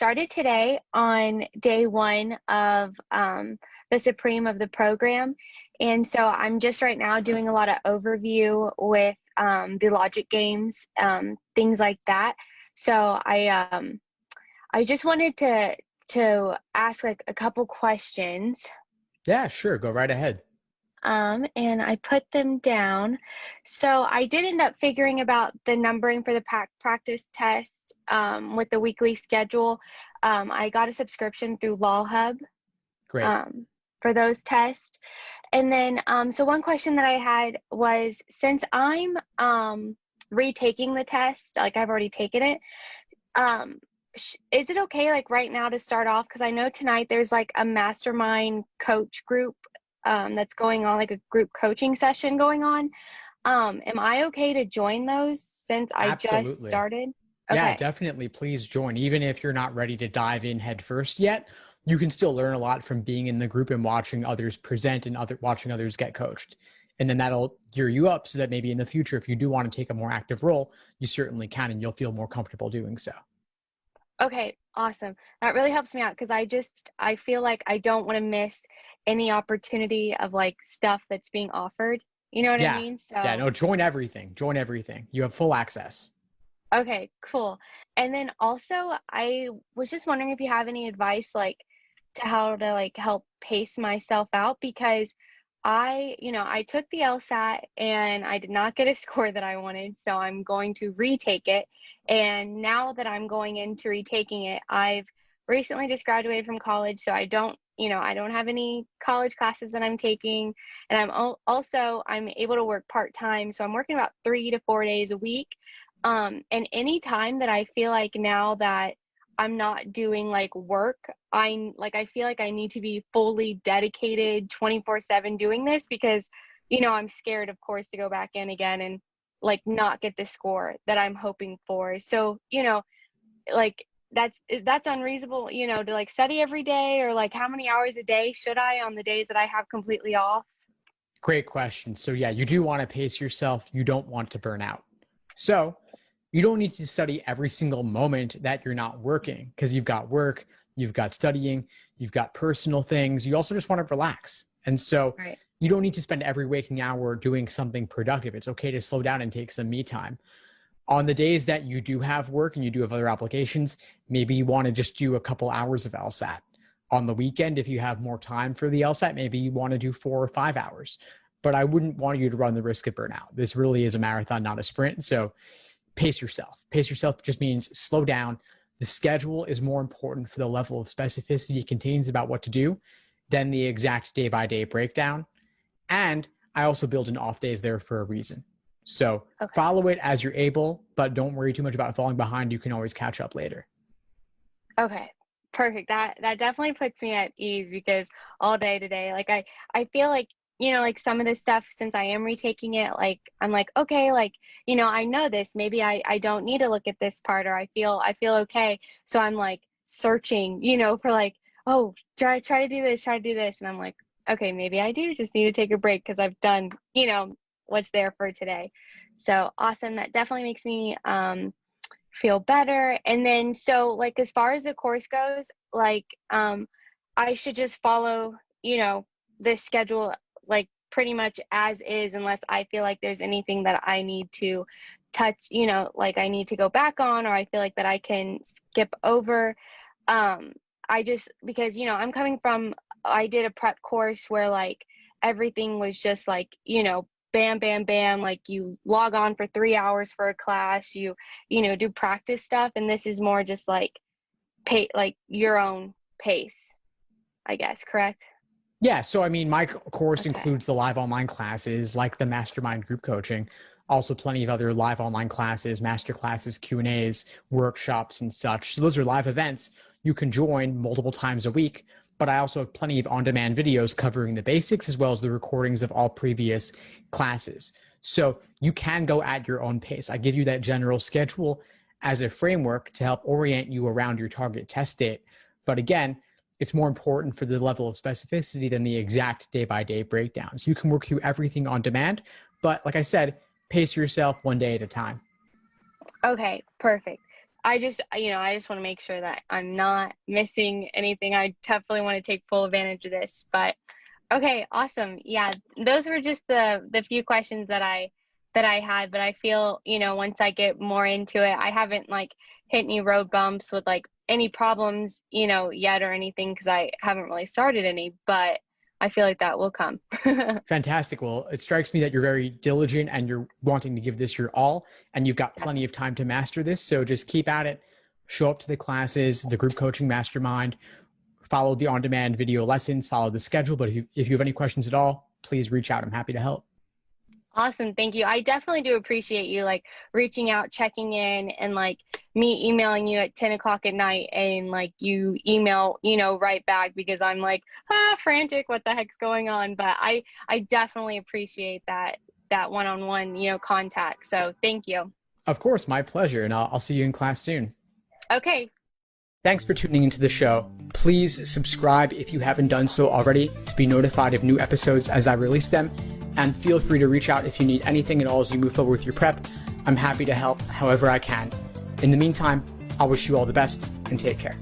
started today on day one of the Supreme of the program. And so I'm just right now doing a lot of overview with the logic games, things like that. So I just wanted to ask like a couple questions. Yeah, sure. Go right ahead. And I put them down. So I did end up figuring about the numbering for the practice test with the weekly schedule. I got a subscription through Law Hub Great. for those tests. And then, so one question that I had was, since I'm retaking the test, like I've already taken it, is it okay like right now to start off? Because I know tonight there's like a mastermind coach group that's going on, like a group coaching session going on. Am I okay to join those since I just Absolutely. started? Yeah, Okay. definitely. Please join. Even if you're not ready to dive in head first yet, you can still learn a lot from being in the group and watching others present and watching others get coached. And then that'll gear you up so that maybe in the future, if you do want to take a more active role, you certainly can, and you'll feel more comfortable doing so. Okay, awesome. That really helps me out because I feel like I don't want to miss any opportunity of like stuff that's being offered. You know what I Yeah. mean? Yeah. So, No, join everything. Join everything. You have full access. okay, cool. And then also, I was just wondering if you have any advice like to how to like help pace myself out because I took the LSAT and I did not get a score that I wanted, so I'm going to retake it. And now that I'm going into retaking it, I've recently just graduated from college, so I don't have any college classes that I'm taking, and I'm able to work part-time, so I'm working about 3 to 4 days a week. And any time that I feel like now that I'm not doing like work, I feel like I need to be fully dedicated 24/7 doing this because I'm scared of course to go back in again and like not get the score that I'm hoping for. So, like that's unreasonable, to like study every day, or like how many hours a day should I on the days that I have completely off? Great question. So yeah, you do want to pace yourself. You don't want to burn out. So you don't need to study every single moment that you're not working because you've got work, you've got studying, you've got personal things. You also just want to relax. And so Right. you don't need to spend every waking hour doing something productive. It's okay to slow down and take some me time. On the days that you do have work and you do have other obligations, maybe you want to just do a couple hours of LSAT. On the weekend, if you have more time for the LSAT, maybe you want to do 4 or 5 hours. But I wouldn't want you to run the risk of burnout. This really is a marathon, not a sprint. So pace yourself. Pace yourself just means slow down. The schedule is more important for the level of specificity it contains about what to do than the exact day by day breakdown. And I also build in off days there for a reason. So Okay. follow it as you're able, but don't worry too much about falling behind. You can always catch up later. Okay, perfect. That definitely puts me at ease because all day today, like I feel like, like some of this stuff, since I am retaking it, like I'm like, okay, like, I know this. Maybe I don't need to look at this part, or I feel okay. So I'm like searching, for like, oh, try to do this, try to do this. And I'm like, okay, maybe I do just need to take a break because I've done, what's there for today. So awesome. That definitely makes me feel better. And then so like as far as the course goes, like I should just follow, this schedule like pretty much as is, unless I feel like there's anything that I need to touch, like I need to go back on, or I feel like that I can skip over. I just because I'm coming from, I did a prep course where like everything was just like, bam bam bam, like you log on for 3 hours for a class, you do practice stuff, and this is more just like pay like your own pace, I guess, correct? Yeah. So, I mean, my course Okay. includes the live online classes like the mastermind group coaching, also plenty of other live online classes, master classes, Q&As, workshops, and such. So those are live events you can join multiple times a week. But I also have plenty of on-demand videos covering the basics as well as the recordings of all previous classes. So you can go at your own pace. I give you that general schedule as a framework to help orient you around your target test date. But again, it's more important for the level of specificity than the exact day-by-day breakdown. So you can work through everything on demand, but like I said, pace yourself one day at a time. Okay, perfect. I just want to make sure that I'm not missing anything. I definitely want to take full advantage of this. But okay, awesome. Yeah, those were just the few questions that I had, but I feel, once I get more into it, I haven't like hit any road bumps with like any problems, yet or anything because I haven't really started any, but I feel like that will come. Fantastic. Well, it strikes me that you're very diligent and you're wanting to give this your all, and you've got plenty of time to master this. So just keep at it, show up to the classes, the group coaching mastermind, follow the on-demand video lessons, follow the schedule. But if you have any questions at all, please reach out. I'm happy to help. Awesome. Thank you. I definitely do appreciate you like reaching out, checking in, and like me emailing you at 10 o'clock at night and like you email, right back because I'm like, frantic, what the heck's going on? But I definitely appreciate that one-on-one, contact. So thank you. Of course, my pleasure. And I'll see you in class soon. Okay. Thanks for tuning into the show. Please subscribe if you haven't done so already to be notified of new episodes as I release them. And feel free to reach out if you need anything at all as you move forward with your prep. I'm happy to help however I can. In the meantime, I'll wish you all the best and take care.